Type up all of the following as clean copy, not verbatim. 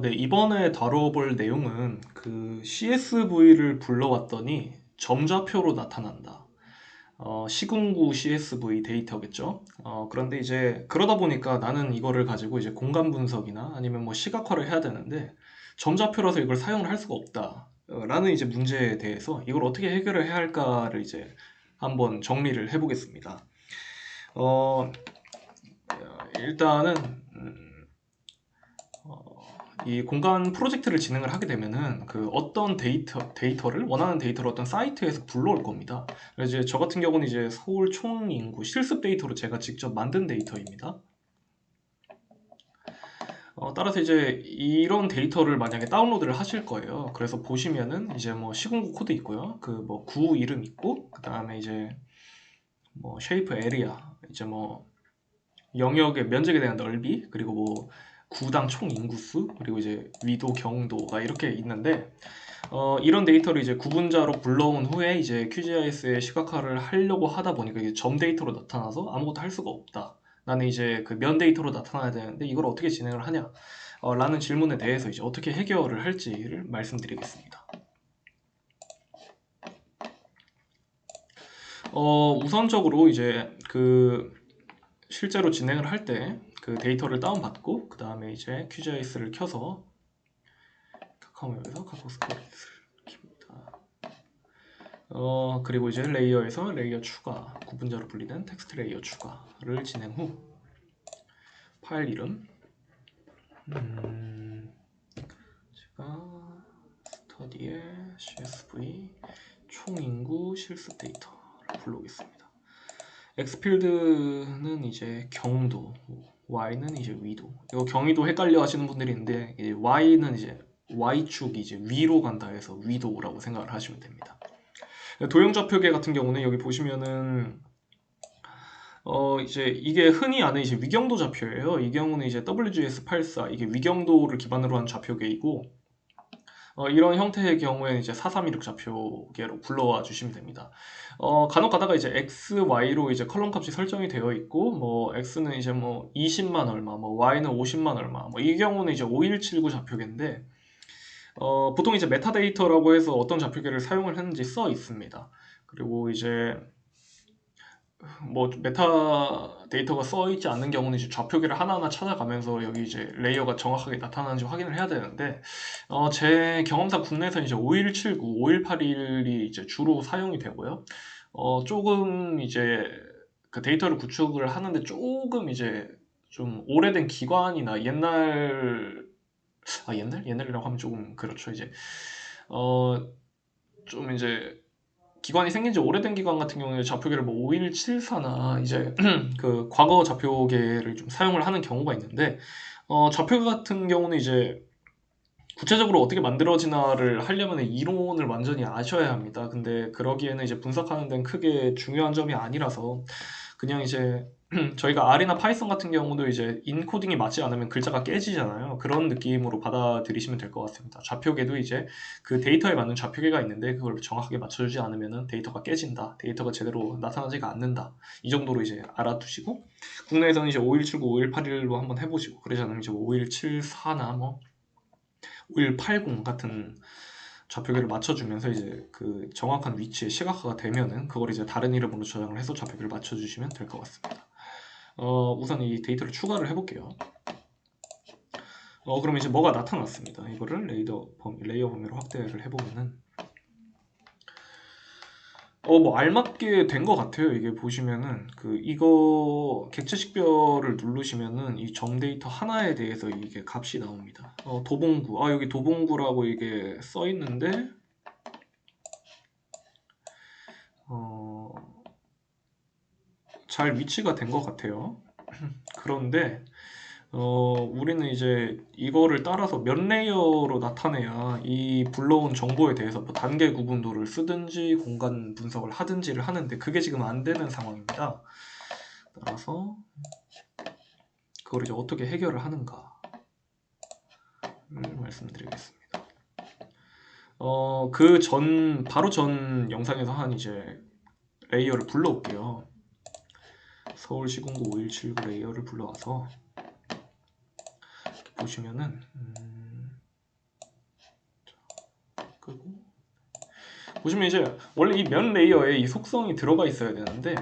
네, 이번에 다뤄볼 내용은 그 CSV를 불러왔더니 점좌표로 나타난다. 시궁구 CSV 데이터겠죠. 그런데 이제 그러다 보니까 나는 이거를 가지고 이제 공간 분석이나 아니면 뭐 시각화를 해야 되는데 점좌표라서 이걸 사용을 할 수가 없다. 라는 이제 문제에 대해서 이걸 어떻게 해결을 해야 할까를 이제 한번 정리를 해보겠습니다. 어, 일단은 이 공간 프로젝트를 진행을 하게 되면은 그 어떤 데이터를 원하는 데이터를 어떤 사이트에서 불러올 겁니다. 그래서 이제 저 같은 경우는 이제 서울 총 인구 실습 데이터로 제가 직접 만든 데이터입니다. 따라서 이제 이런 데이터를 만약에 다운로드를 하실 거예요. 그래서 보시면은 이제 뭐 시공구 코드 있고요. 그 뭐 구 이름 있고 그 다음에 이제 뭐 쉐이프 에리아 이제 뭐 영역의 면적에 대한 넓이 그리고 뭐 구당 총 인구수 그리고 이제 위도 경도가 이렇게 있는데 이런 데이터를 이제 구분자로 불러온 후에 이제 QGIS에 시각화를 하려고 하다 보니까 이게 점 데이터로 나타나서 아무것도 할 수가 없다. 나는 이제 그 면 데이터로 나타나야 되는데 이걸 어떻게 진행을 하냐? 라는 질문에 대해서 이제 어떻게 해결을 할지를 말씀드리겠습니다. 우선적으로 이제 그 실제로 진행을 할 때 그 데이터를 다운받고 그 다음에 이제 QGIS를 켜서 카카오맵에서 카카오 스토리지를 킵니다. 그리고 이제 레이어에서 레이어 추가, 구분자로 분리된 텍스트 레이어 추가를 진행 후 파일 이름 제가 스터디의 CSV 총인구 실습 데이터를 불러오겠습니다. X필드는 이제 경도, Y는 이제 위도. 이거 경위도 헷갈려 하시는 분들이 있는데 Y는 이제 Y축이 이제 위로 간다 해서 위도라고 생각을 하시면 됩니다. 도형 좌표계 같은 경우는 여기 보시면은 이제 이게 흔히 아는 이제 위경도 좌표예요. 이 경우는 이제 WGS84 이게 위경도를 기반으로 한 좌표계이고 이런 형태의 경우에는 이제 4316 좌표계로 불러와 주시면 됩니다. 간혹 가다가 이제 X, Y로 이제 컬럼 값이 설정이 되어 있고 뭐 X는 이제 뭐 20만 얼마, 뭐 Y는 50만 얼마, 뭐 이 경우는 이제 5179 좌표계인데 보통 이제 메타데이터라고 해서 어떤 좌표계를 사용을 했는지 써 있습니다. 그리고 이제 뭐 메타 데이터가 써 있지 않는 경우는 이제 좌표계를 하나하나 찾아가면서 여기 이제 레이어가 정확하게 나타나는지 확인을 해야 되는데 제 경험상 국내에서 이제 5179, 5181이 이제 주로 사용이 되고요. 조금 이제 그 데이터를 구축을 하는데 조금 이제 좀 오래된 기관이나 옛날이라고 하면 조금 그렇죠. 이제 좀 이제 기관이 생긴 지 오래된 기관 같은 경우에 좌표계를 뭐 5174나 이제 그 과거 좌표계를 좀 사용을 하는 경우가 있는데 좌표계 같은 경우는 이제 구체적으로 어떻게 만들어지나를 하려면 이론을 완전히 아셔야 합니다. 근데 그러기에는 이제 분석하는 데는 크게 중요한 점이 아니라서 그냥 이제 저희가 R이나 파이썬 같은 경우도 이제 인코딩이 맞지 않으면 글자가 깨지잖아요. 그런 느낌으로 받아들이시면 될 것 같습니다. 좌표계도 이제 그 데이터에 맞는 좌표계가 있는데 그걸 정확하게 맞춰주지 않으면 데이터가 깨진다. 데이터가 제대로 나타나지가 않는다. 이 정도로 이제 알아두시고 국내에서는 이제 5179, 5181로 한번 해보시고 그러지 않으면 이제 5174나 뭐 5180 같은 좌표계를 맞춰주면서 이제 그 정확한 위치에 시각화가 되면은 그걸 이제 다른 이름으로 저장을 해서 좌표계를 맞춰주시면 될 것 같습니다. 우선 이 데이터를 추가를 해볼게요. 그럼 이제 뭐가 나타났습니다. 이거를 레이어 범위로 확대를 해보면은 뭐 알맞게 된 것 같아요. 이게 보시면은 그 이거 객체 식별을 누르시면은 이 점 데이터 하나에 대해서 이게 값이 나옵니다. 도봉구 여기 도봉구라고 이게 써 있는데 잘 위치가 된 것 같아요. 그런데 우리는 이제 이거를 따라서 몇 레이어로 나타내야 이 불러온 정보에 대해서 뭐 단계 구분도를 쓰든지 공간 분석을 하든지를 하는데 그게 지금 안 되는 상황입니다. 따라서 그걸 이제 어떻게 해결을 하는가를 말씀드리겠습니다. 바로 전 영상에서 한 이제 레이어를 불러올게요. 서울시군구 5179 레이어를 불러와서 보시면은 보시면 이제 원래 이 면 레이어에 이 속성이 들어가 있어야 되는데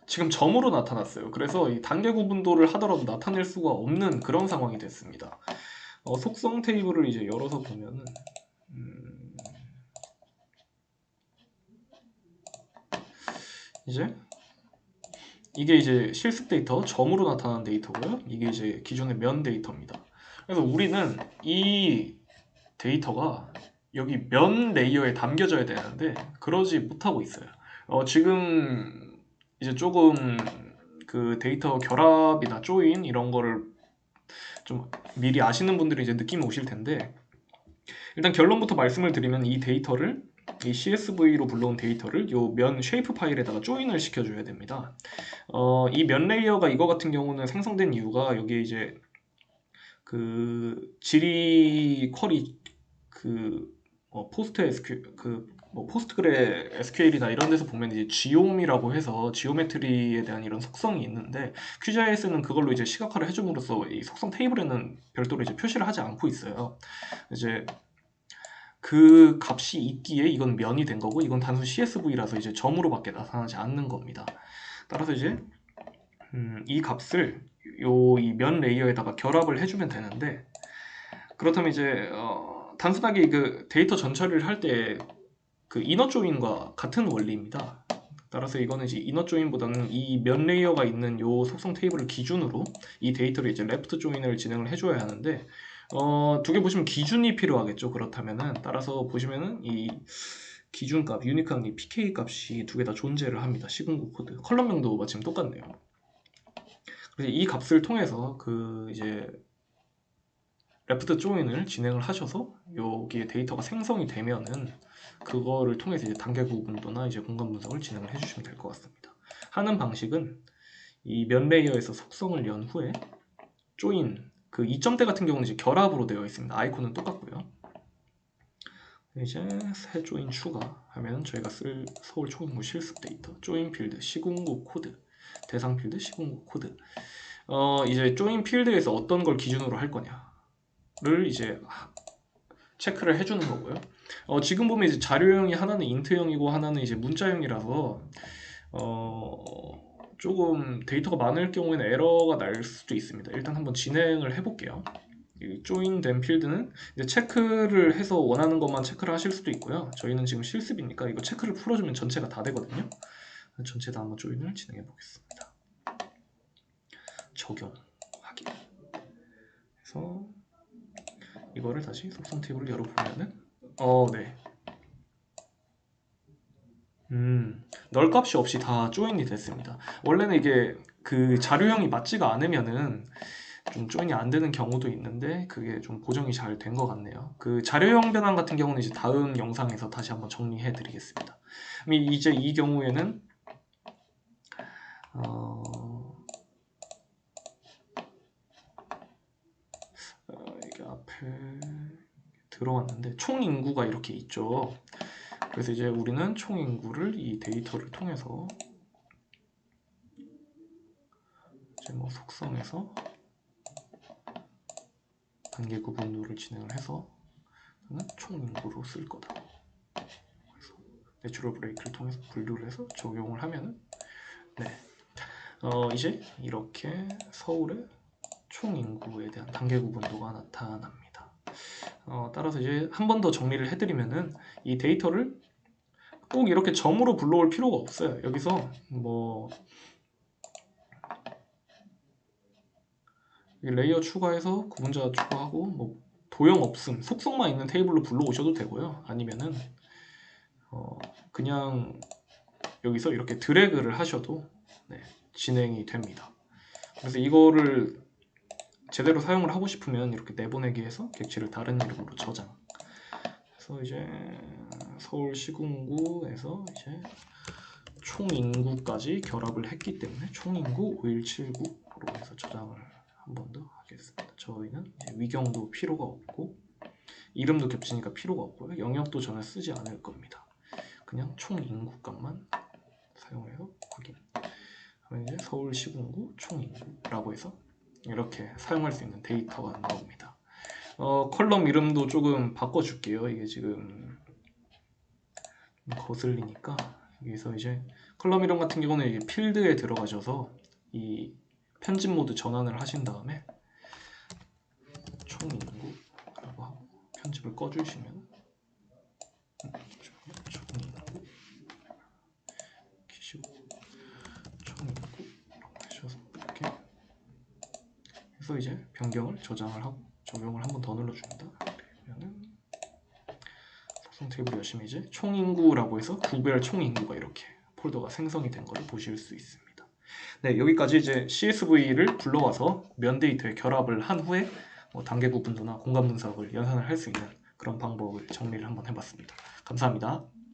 지금 점으로 나타났어요. 그래서 이 단계 구분도를 하더라도 나타낼 수가 없는 그런 상황이 됐습니다. 속성 테이블을 이제 열어서 보면은 이제 이게 이제 실습 데이터, 점으로 나타나는 데이터고요. 이게 이제 기존의 면 데이터입니다. 그래서 우리는 이 데이터가 여기 면 레이어에 담겨져야 되는데 그러지 못하고 있어요. 지금 이제 조금 그 데이터 결합이나 조인 이런 거를 좀 미리 아시는 분들이 이제 느낌이 오실 텐데, 일단 결론부터 말씀을 드리면 이 데이터를 이 CSV로 불러온 데이터를 요 면 쉐이프 파일에다가 조인을 시켜줘야 됩니다. 이 면 레이어가 이거 같은 경우는 생성된 이유가 여기에 이제 그 지리 쿼리 포스트 SQ 포스트그레 SQL이나 이런 데서 보면 이제 지옴이라고 해서 지오메트리에 대한 이런 속성이 있는데 QGIS는 그걸로 이제 시각화를 해줌으로써 이 속성 테이블에는 별도로 이제 표시를 하지 않고 있어요. 이제 그 값이 있기에 이건 면이 된 거고 이건 단순 CSV라서 이제 점으로밖에 나타나지 않는 겁니다. 따라서 이제 이 값을 이 면 레이어에다가 결합을 해주면 되는데, 그렇다면 이제 단순하게 그 데이터 전처리를 할 때 그 이너 조인과 같은 원리입니다. 따라서 이거는 이제 이너 조인보다는 이 면 레이어가 있는 요 속성 테이블을 기준으로 이 데이터를 이제 레프트 조인을 진행을 해줘야 하는데, 두 개 보시면 기준이 필요하겠죠. 그렇다면은 따라서 보시면은 이 기준값 유니크한 이 pk 값이 두 개 다 존재를 합니다. 시궁구 코드 컬럼명도 마침 똑같네요. 그래서 이 값을 통해서 그 이제 레프트 조인을 진행을 하셔서 여기에 데이터가 생성이 되면은 그거를 통해서 이제 단계 구분도나 이제 공간 분석을 진행을 해주시면 될 것 같습니다. 하는 방식은 이 면 레이어에서 속성을 연 후에 조인 그 이점대 같은 경우는 이제 결합으로 되어 있습니다. 아이콘은 똑같고요. 이제 새 조인 추가하면 저희가 쓸 서울 총인구 실습 데이터 조인 필드 시궁구 코드 대상 필드 시궁구 코드 이제 조인 필드에서 어떤 걸 기준으로 할 거냐를 이제 체크를 해주는 거고요. 지금 보면 이제 자료형이 하나는 인트형이고 하나는 이제 문자형이라서 조금 데이터가 많을 경우에는 에러가 날 수도 있습니다. 일단 한번 진행을 해볼게요. 이 조인된 필드는 이제 체크를 해서 원하는 것만 체크를 하실 수도 있고요. 저희는 지금 실습이니까 이거 체크를 풀어주면 전체가 다 되거든요. 전체 다 한번 조인을 진행해 보겠습니다. 적용 확인. 그래서 이거를 다시 속성 테이블을 열어보면은 네. 널 값이 없이 다 조인이 됐습니다. 원래는 이게 그 자료형이 맞지가 않으면은 좀 조인이 안 되는 경우도 있는데 그게 좀 보정이 잘 된 것 같네요. 그 자료형 변환 같은 경우는 이제 다음 영상에서 다시 한번 정리해 드리겠습니다. 이제 이 경우에는 이게 앞에 들어왔는데 총 인구가 이렇게 있죠. 그래서 이제 우리는 총 인구를 이 데이터를 통해서 이제 뭐 속성에서 단계 구분도를 진행을 해서 총 인구로 쓸 거다. 그래서 내추럴 브레이크를 통해서 분류를 해서 적용을 하면은 이제 이렇게 서울의 총 인구에 대한 단계 구분도가 나타납니다. 따라서 이제 한 번 더 정리를 해드리면은 이 데이터를 꼭 이렇게 점으로 불러올 필요가 없어요. 여기서 뭐 레이어 추가해서 구분자 추가하고 뭐 도형 없음 속성만 있는 테이블로 불러오셔도 되고요. 아니면은 그냥 여기서 이렇게 드래그를 하셔도 진행이 됩니다. 그래서 이거를 제대로 사용을 하고 싶으면 이렇게 내보내기해서 객체를 다른 이름으로 저장. 그래서 이제 서울 시군구에서 이제 총 인구까지 결합을 했기 때문에 총 인구 5179로 해서 저장을 한 번 더 하겠습니다. 저희는 이제 위경도 필요가 없고 이름도 겹치니까 필요가 없고요. 영역도 전혀 쓰지 않을 겁니다. 그냥 총 인구 값만 사용해서 확인. 그러면 이제 서울 시군구 총 인구라고 해서 이렇게 사용할 수 있는 데이터가 나옵니다. 컬럼 이름도 조금 바꿔줄게요. 이게 지금 거슬리니까 여기서 이제 컬럼 이름 같은 경우는 이게 필드에 들어가셔서 이 편집 모드 전환을 하신 다음에 총 인구라고 하고 편집을 꺼주시면 총 인구 키시고 총 인구 이렇게 하셔서 이렇게 해서 이제 변경을 저장을 하고 적용을 한 번 더 눌러줍니다. 그러면은 소송 테이블 여시면 이제 총 인구라고 해서 구별 총 인구가 이렇게 폴더가 생성이 된 것을 보실 수 있습니다. 네, 여기까지 이제 CSV를 불러와서 면 데이터에 결합을 한 후에 단계 구분도나 공간 분석을 연산을 할 수 있는 그런 방법을 정리를 한번 해봤습니다. 감사합니다.